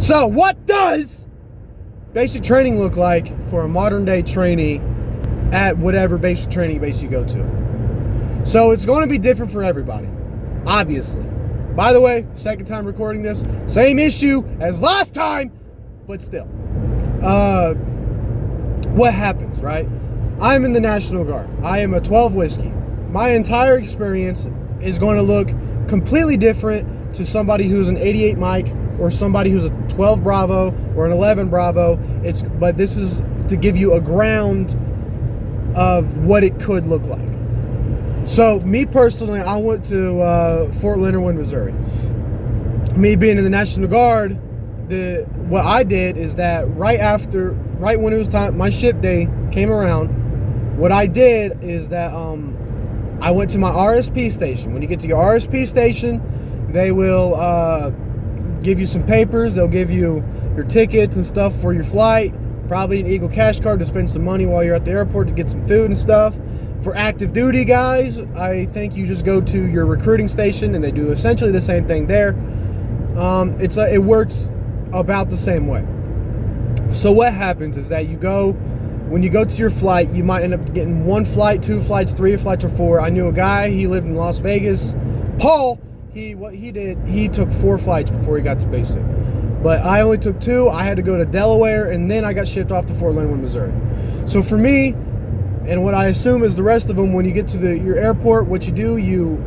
So what does basic training look like for a modern day trainee at whatever basic training base you go to? So it's going to be different for everybody, obviously. By the way, second time recording this, same issue as last time, but still. What happens, right? I'm in the National Guard. I am a 12 whiskey. My entire experience is going to look completely different to somebody who's an 88 Mike or somebody who's a 12 Bravo or an 11 Bravo. But this is to give you a ground of what it could look like. So me personally, I went to Fort Leonard Wood, Missouri. Me being in the National Guard, what I did is that right when it was time, my ship day came around, what I did is that I went to my RSP station. When you get to your RSP station, they will give you some papers. They'll give you your tickets and stuff for your flight, probably an Eagle Cash card to spend some money while you're at the airport to get some food and stuff. For active duty guys, I think you just go to your recruiting station and they do essentially the same thing there. It works about the same way. So what happens is that when you go to your flight, you might end up getting 1 flight, 2 flights, 3 flights, or 4. I knew a guy, he lived in Las Vegas. Paul, what he did, he took 4 flights before he got to basic. But I only took 2. I had to go to Delaware, and then I got shipped off to Fort Leonard Wood, Missouri. So for me, and what I assume is the rest of them, when you get to your airport, what you do, you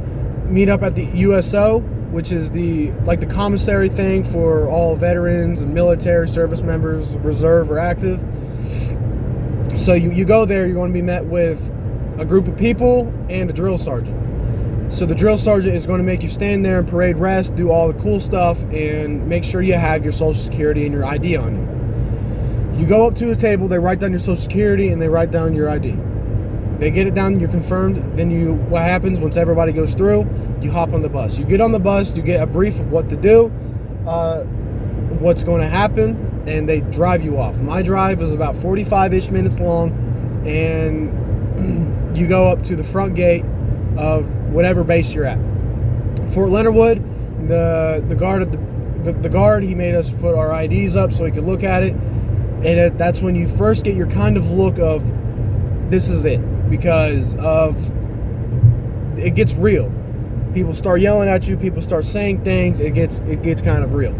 meet up at the USO, which is the commissary thing for all veterans and military service members, reserve or active. So you go there, you're going to be met with a group of people and a drill sergeant. So the drill sergeant is going to make you stand there and parade rest, do all the cool stuff, and make sure you have your Social Security and your ID on you. You go up to a table, they write down your Social Security, and they write down your ID. They get it down, you're confirmed. Then what happens once everybody goes through, you hop on the bus. You get on the bus, you get a brief of what to do, what's going to happen, and they drive you off. My drive was about 45-ish minutes long, and you go up to the front gate of whatever base you're at. Fort Leonard Wood, the guard, he made us put our IDs up so he could look at it, and that's when you first get your kind of look of this is it, because it gets real. People start yelling at you, people start saying things, it gets kind of real.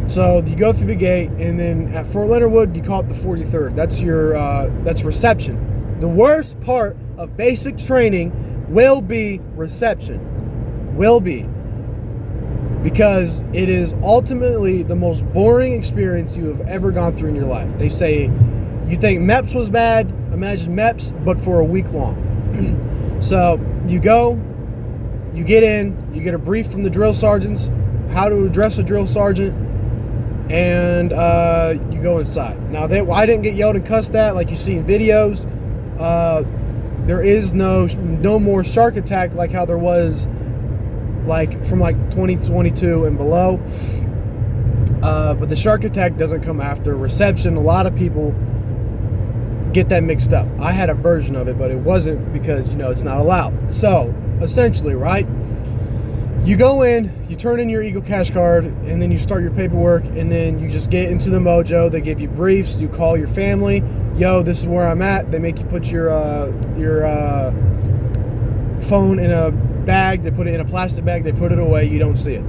So you go through the gate, and then at Fort Leonard Wood, you call it the 43rd. That's reception. The worst part of basic training will be reception. Will be. Because it is ultimately the most boring experience you have ever gone through in your life. They say, you think MEPS was bad? Imagine MEPS, but for a week long. So you go, you get in, you get a brief from the drill sergeants, how to address a drill sergeant, and you go inside. Now, I didn't get yelled and cussed at like you see in videos. There is no more shark attack like how there was from 2022 and below. But the shark attack doesn't come after reception. A lot of people get that mixed up. I had a version of it, but it wasn't because, it's not allowed. So, essentially, right? You go in, you turn in your Eagle Cash card, and then you start your paperwork, and then you just get into the mojo. They give you briefs. You call your family. Yo, this is where I'm at. They make you put your phone in a bag. They put it in a plastic bag. They put it away. You don't see it.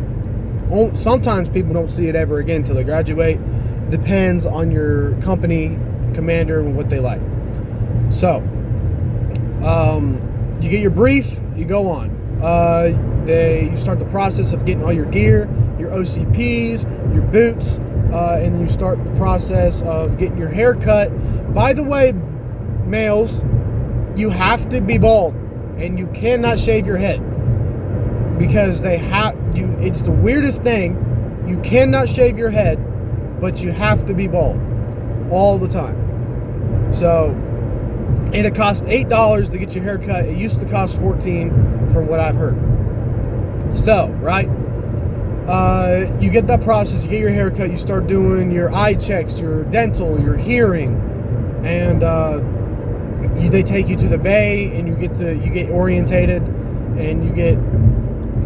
Sometimes people don't see it ever again until they graduate. Depends on your company commander and what they like. So, you get your brief. You go on. You start the process of getting all your gear, your OCPs, your boots, and then you start the process of getting your hair cut. By the way, males, you have to be bald, and you cannot shave your head because it's the weirdest thing. You cannot shave your head, but you have to be bald all the time. So, and it costs $8 to get your hair cut. It used to cost $14 from what I've heard. So, right, you get that process, you get your hair cut, you start doing your eye checks, your dental, your hearing, and they take you to the bay, and you get orientated, and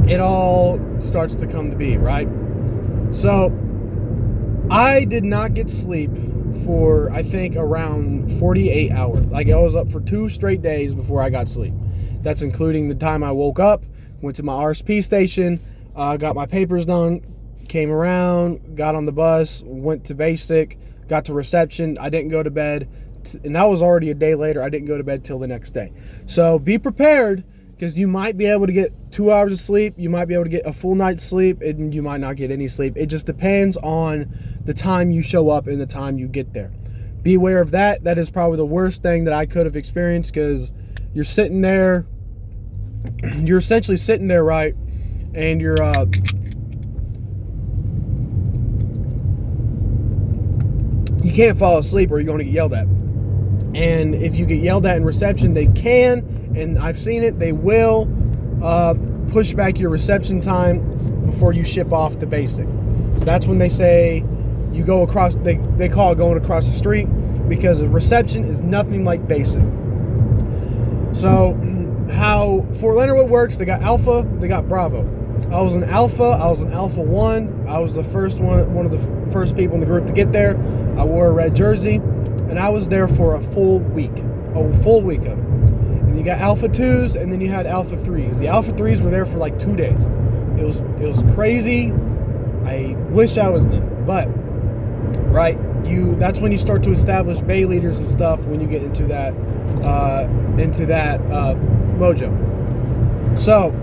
it all starts to come to be, right? So I did not get sleep for, I think, around 48 hours. Like, I was up for 2 straight days before I got sleep. That's including the time I woke up, went to my RSP station, got my papers done, came around, got on the bus, went to basic, got to reception. I didn't go to bed, and that was already a day later. I didn't go to bed till the next day. So be prepared, because you might be able to get 2 hours of sleep. You might be able to get a full night's sleep, and you might not get any sleep. It just depends on the time you show up and the time you get there. Be aware of that. That is probably the worst thing that I could have experienced, because you're sitting there, you're essentially sitting there, right, and you're you can't fall asleep or you're going to get yelled at. And if you get yelled at in reception, they can, and I've seen it, they will push back your reception time before you ship off to basic. That's when they say you go across, they call it going across the street, because the reception is nothing like basic. So how Fort Leonard Wood works, they got Alpha, they got Bravo. I was an Alpha 1. I was the first one of the first people in the group to get there. I wore a red jersey, and I was there for a full week of it. And you got Alpha 2s, and then you had Alpha 3s. The Alpha 3s were there for like 2 days. It was crazy. I wish I was them, but right, that's when you start to establish bay leaders and stuff, when you get into that mojo. So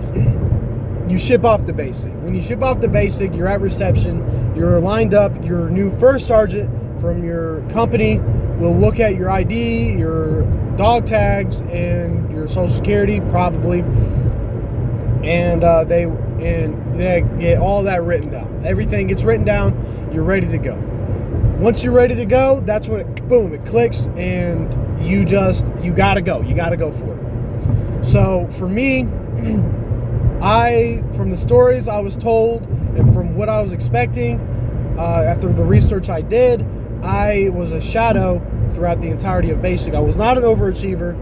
you ship off the basic. When you ship off the basic, you're at reception, you're lined up, your new first sergeant from your company will look at your ID, your dog tags, and your social security, probably, and they get all that written down. Everything gets written down, you're ready to go. Once you're ready to go, that's when it clicks, and you gotta go for it. So for me, from the stories I was told and from what I was expecting, after the research I did, I was a shadow throughout the entirety of basic. I was not an overachiever,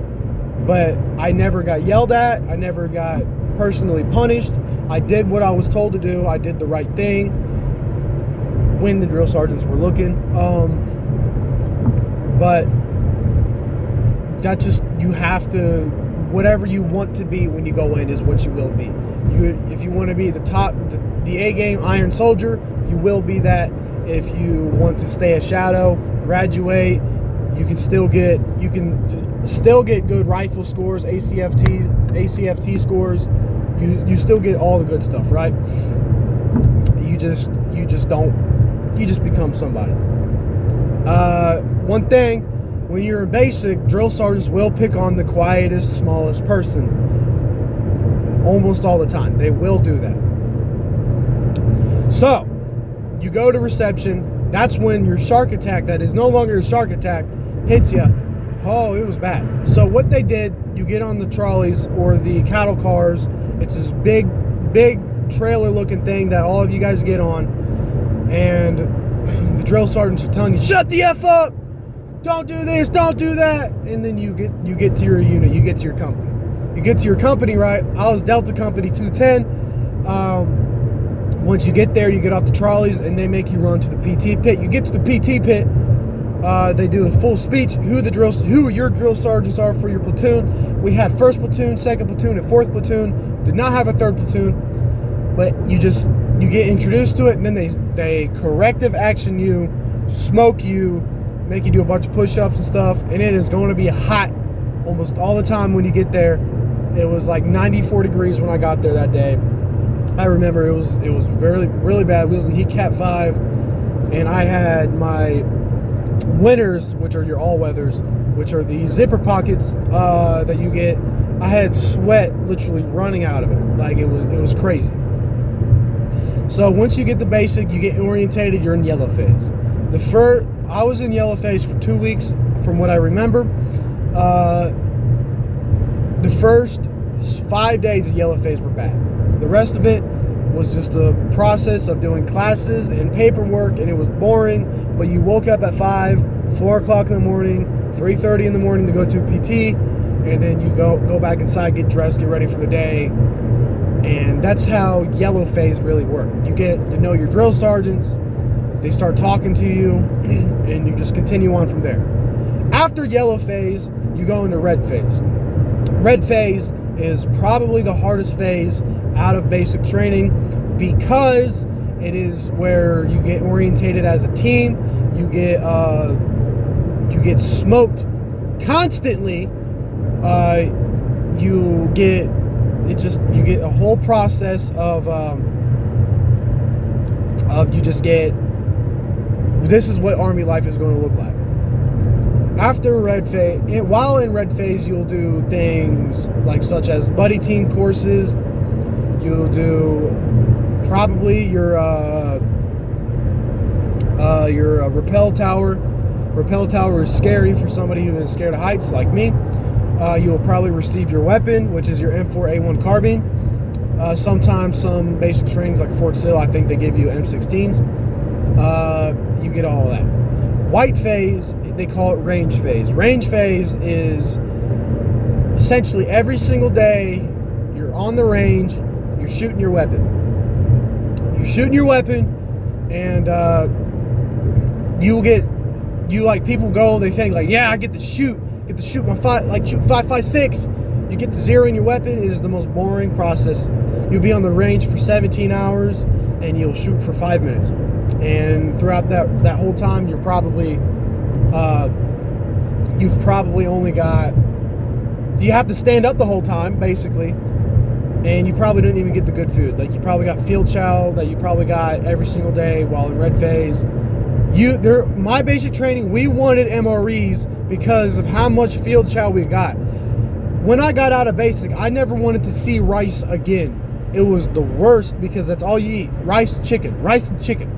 but I never got yelled at. I never got personally punished. I did what I was told to do. I did the right thing when the drill sergeants were looking. But that just, you have to, whatever you want to be when you go in is what you will be. If you want to be the top, the A-game Iron Soldier, you will be that. If you want to stay a shadow, graduate, you can still get good rifle scores, ACFT scores. You still get all the good stuff, right? You just become somebody. One thing, when you're in basic, drill sergeants will pick on the quietest, smallest person almost all the time. They will do that. So you go to reception. That's when your shark attack, that is no longer a shark attack, hits you. Oh, it was bad. So what they did, you get on the trolleys or the cattle cars. It's this big trailer looking thing that all of you guys get on, and the drill sergeants are telling you, shut the F up, don't do this, don't do that. And then you get to your unit, you get to your company. You get to your company, right? I was Delta Company 210. Once you get there, you get off the trolleys, and they make you run to the PT pit. You get to the PT pit, they do a full speech, who your drill sergeants are for your platoon. We had 1st platoon, 2nd platoon, and 4th platoon. Did not have a 3rd platoon, but you get introduced to it, and then they corrective action you, smoke you, make you do a bunch of push-ups and stuff, and it is going to be hot almost all the time when you get there. It was like 94 degrees when I got there that day. I remember it was really, really bad. We was in heat cap 5, and I had my winters, which are your all-weathers, which are the zipper pockets that you get. I had sweat literally running out of it. Like, it was crazy. So once you get the basic, you get orientated, you're in yellow phase. I was in yellow phase for 2 weeks from what I remember. The first 5 days of yellow phase were bad. The rest of it was just a process of doing classes and paperwork, and it was boring, but you woke up at 4 o'clock in the morning, 3:30 in the morning to go to PT, and then you go back inside, get dressed, get ready for the day. And that's how yellow phase really worked. You get to know your drill sergeants, They start talking to you, and you just continue on from there. After yellow phase, you go into red phase. Red phase is probably the hardest phase out of basic training because it is where you get orientated as a team. You get smoked constantly. You get a whole process of you just get, this is what Army life is going to look like. After red phase, while in red phase, you'll do things like such as buddy team courses. You'll do probably your rappel tower. Rappel tower is scary for somebody who is scared of heights like me. You'll probably receive your weapon, which is your M4A1 carbine. Sometimes some basic trainings like Fort Sill, I think they give you M16s. You get all of that. White phase, they call it range phase. Range phase is essentially every single day you're on the range, you're shooting your weapon. You're shooting your weapon, and people go, they think like, yeah, I get to shoot my shoot 5.56. You get to zero in your weapon. It is the most boring process. You'll be on the range for 17 hours and you'll shoot for 5 minutes. And throughout that whole time, you've probably only got, you have to stand up the whole time, basically. And you probably didn't even get the good food. Like, you probably got field chow that you probably got every single day while in red phase. My basic training, we wanted MREs because of how much field chow we got. When I got out of basic, I never wanted to see rice again. It was the worst because that's all you eat. Rice and chicken.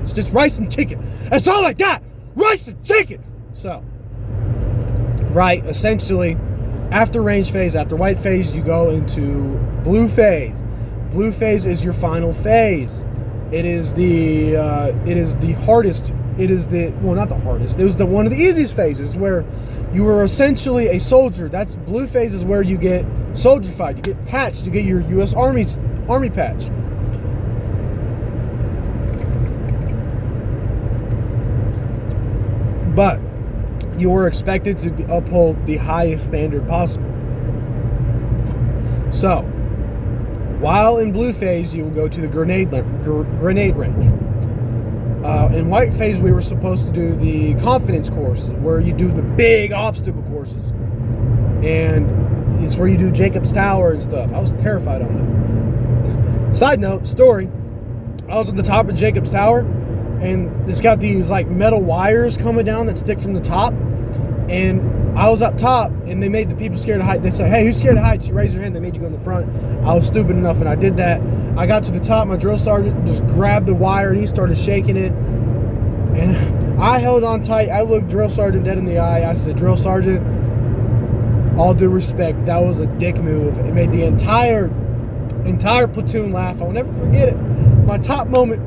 It's just rice and chicken. That's all I got. Rice and chicken. So, right, essentially, after range phase, after white phase, you go into blue phase. Blue phase is your final phase. It is the hardest. It is not the hardest. It was one of the easiest phases where you were essentially a soldier. That's blue phase is where you get soldierified. You get patched. You get your U.S. Army patch. But you were expected to uphold the highest standard possible. So, while in blue phase, you will go to the grenade range. In white phase, we were supposed to do the confidence course, where you do the big obstacle courses. And it's where you do Jacob's Tower and stuff. I was terrified on that. Side note, story. I was at the top of Jacob's Tower, and it's got these like metal wires coming down that stick from the top. And I was up top, and they made the people scared of heights. They said, hey, who's scared of heights? You raise your hand, they made you go in the front. I was stupid enough, and I did that. I got to the top, my drill sergeant just grabbed the wire, and he started shaking it. And I held on tight. I looked drill sergeant dead in the eye. I said, drill sergeant, all due respect, that was a dick move. It made the entire platoon laugh. I'll never forget it. My top moment.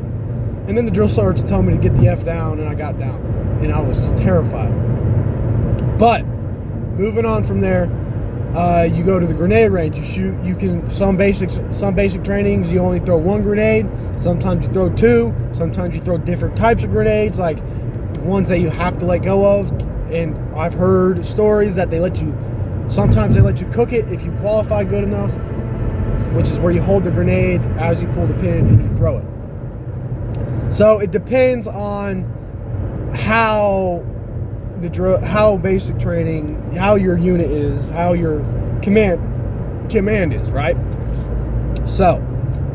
And then the drill sergeant told me to get the F down, and I got down. And I was terrified. But moving on from there, you go to the grenade range. You shoot. You can some basic trainings. You only throw one grenade. Sometimes you throw two. Sometimes you throw different types of grenades, like ones that you have to let go of. And I've heard stories that sometimes they let you cook it if you qualify good enough, which is where you hold the grenade as you pull the pin and you throw it. So it depends on how basic training, how your unit is, how your command is, right? So,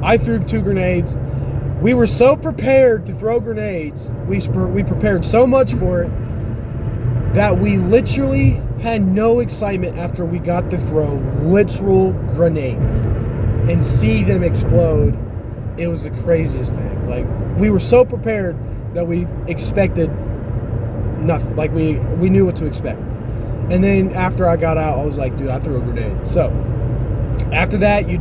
I threw 2 grenades. We were so prepared to throw grenades, we prepared so much for it, that we literally had no excitement after we got to throw literal grenades and see them explode. It was the craziest thing. Like, we were so prepared that we expected nothing. Like, we knew what to expect. And then after I got out, I was like, dude, I threw a grenade. So after that, you'd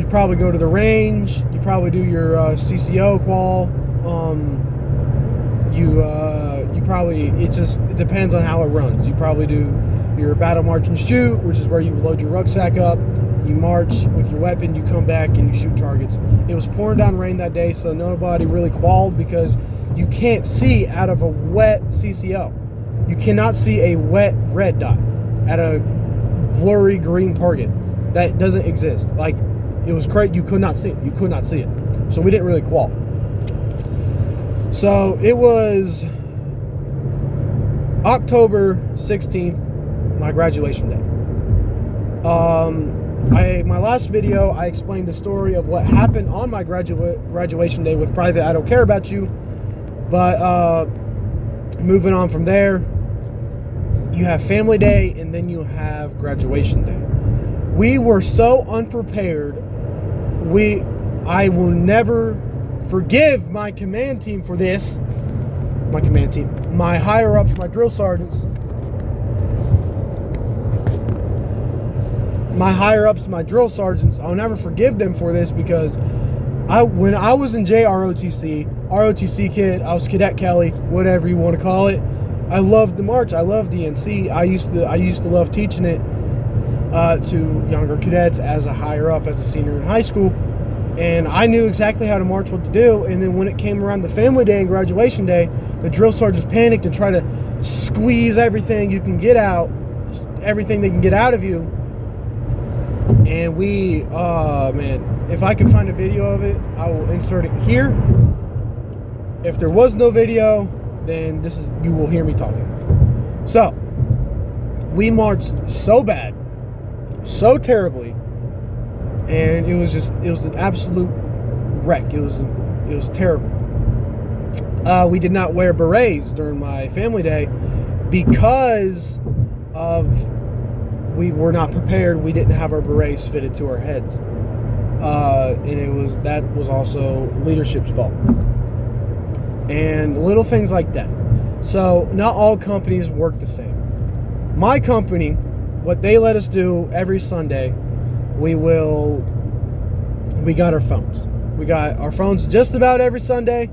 probably go to the range. You probably do your CCO qual. It depends on how it runs. You probably do your battle march and shoot, which is where you load your rucksack up. You march with your weapon, you come back, and you shoot targets. It was pouring down rain that day, so nobody really qualified because you can't see out of a wet CCO. You cannot see a wet red dot at a blurry green target. That doesn't exist. Like, it was crazy. You could not see it. You could not see it. So we didn't really qual. So it was October 16th, my graduation day. My last video, I explained the story of what happened on my graduation day with Private I Don't Care About You. But moving on from there, you have family day and then you have graduation day. We were so unprepared. I will never forgive my command team for this. My command team, my higher ups, my drill sergeants. I'll never forgive them for this because when I was in ROTC kid, I was Cadet Kelly, whatever you want to call it. I loved the march. I loved DNC. I used to love teaching it to younger cadets as a higher up, as a senior in high school. And I knew exactly how to march, what to do. And then when it came around the family day and graduation day, the drill sergeants panicked and tried to squeeze everything you can get out, everything they can get out of you. And if I can find a video of it, I will insert it here. If there was no video, then you will hear me talking. So, we marched so bad, so terribly, and it was an absolute wreck. It was terrible. We did not wear berets during my family day because we were not prepared. We didn't have our berets fitted to our heads. And that was also leadership's fault. And little things like that. So not all companies work the same. My company, what they let us do every Sunday, we got our phones. We got our phones just about every Sunday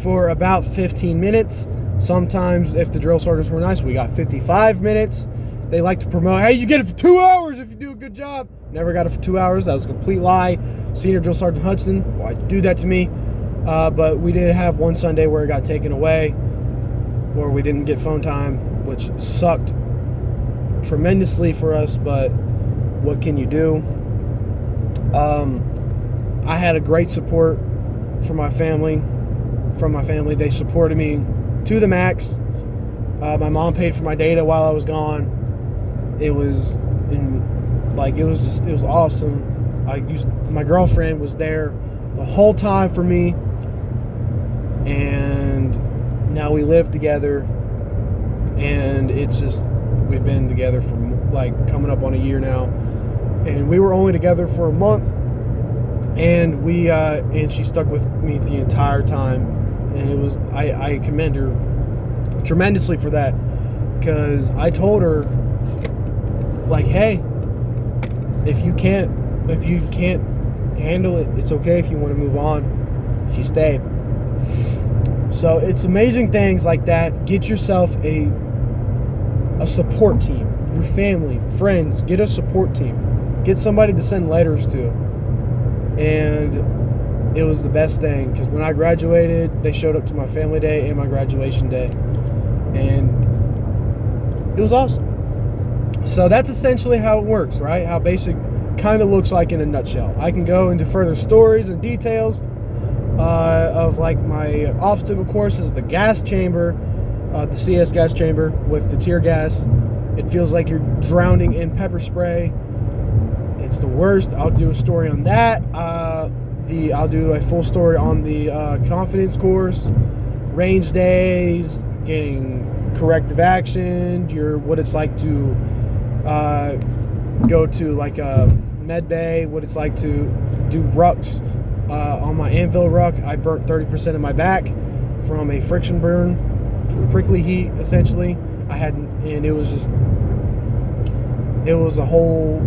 for about 15 minutes. Sometimes, if the drill sergeants were nice, we got 55 minutes. They like to promote, hey, you get it for 2 hours if you do a good job. Never got it for 2 hours. That was a complete lie. Senior Drill Sergeant Hudson, why'd you do that to me? But we did have one Sunday where it got taken away, where we didn't get phone time, which sucked tremendously for us, but what can you do? I had a great support from my family. They supported me to the max. My mom paid for my data while I was gone. It was awesome. My girlfriend was there the whole time for me, and now we live together, and we've been together for coming up on a year now, and we were only together for a month, and she stuck with me the entire time, and I commend her tremendously for that, because I told her, hey, if you can't handle it, it's okay if you want to move on. She stayed. So it's amazing things like that. Get yourself a support team. Your family, friends, get a support team. Get somebody to send letters to. And it was the best thing, because when I graduated, they showed up to my family day and my graduation day, and it was awesome. So that's essentially how it works, right? How basic kind of looks like in a nutshell. I can go into further stories and details of my obstacle courses, the gas chamber, the CS gas chamber with the tear gas. It feels like you're drowning in pepper spray. It's the worst. I'll do a story on that. I'll do a full story on the confidence course, range days, getting corrective action, what it's like to go to a med bay, what it's like to do rucks. On my anvil ruck, I burnt 30% of my back from a friction burn, from prickly heat, essentially. And it was a whole,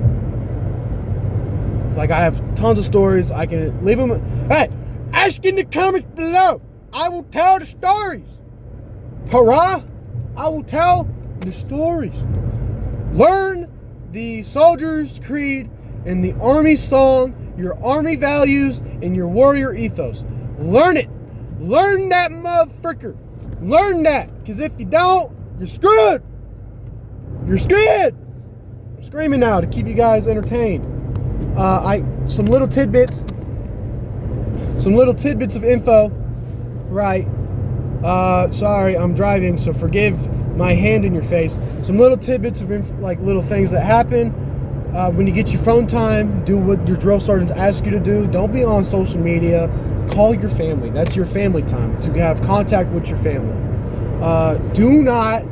I have tons of stories. I can leave them. Hey, ask in the comments below. I will tell the stories. Hurrah! I will tell the stories. Learn the Soldier's Creed in the Army song, your Army values, and your warrior ethos. Learn it. Learn that motherfucker. Learn that. Because if you don't, you're screwed. You're screwed. I'm screaming now to keep you guys entertained. Some little tidbits of info. Right. Sorry, I'm driving, so forgive my hand in your face. Some little tidbits of little things that happen when you get your phone time. Do what your drill sergeants ask you to do. Don't be on social media. Call your family. That's your family time, to have contact with your family. Do not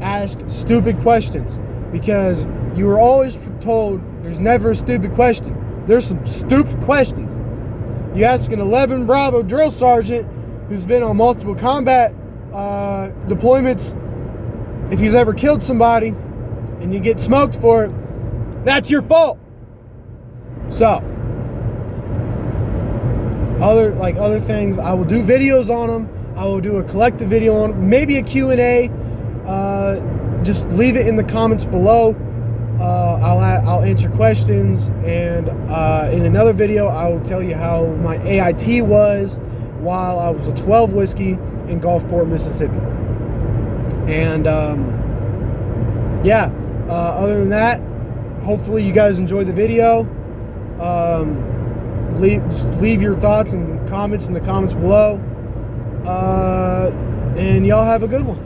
ask stupid questions, because you were always told there's never a stupid question. There's some stupid questions. You ask an 11 Bravo drill sergeant who's been on multiple combat deployments if he's ever killed somebody, and you get smoked for it, that's your fault. So, other things, I will do videos on them. I will do a collective video on them, maybe a Q&A. Just leave it in the comments below. I'll answer questions, and in another video I will tell you how my AIT was while I was a 12 whiskey in Gulfport, Mississippi. And other than that, hopefully you guys enjoyed the video. Leave your thoughts and comments in the comments below, and y'all have a good one.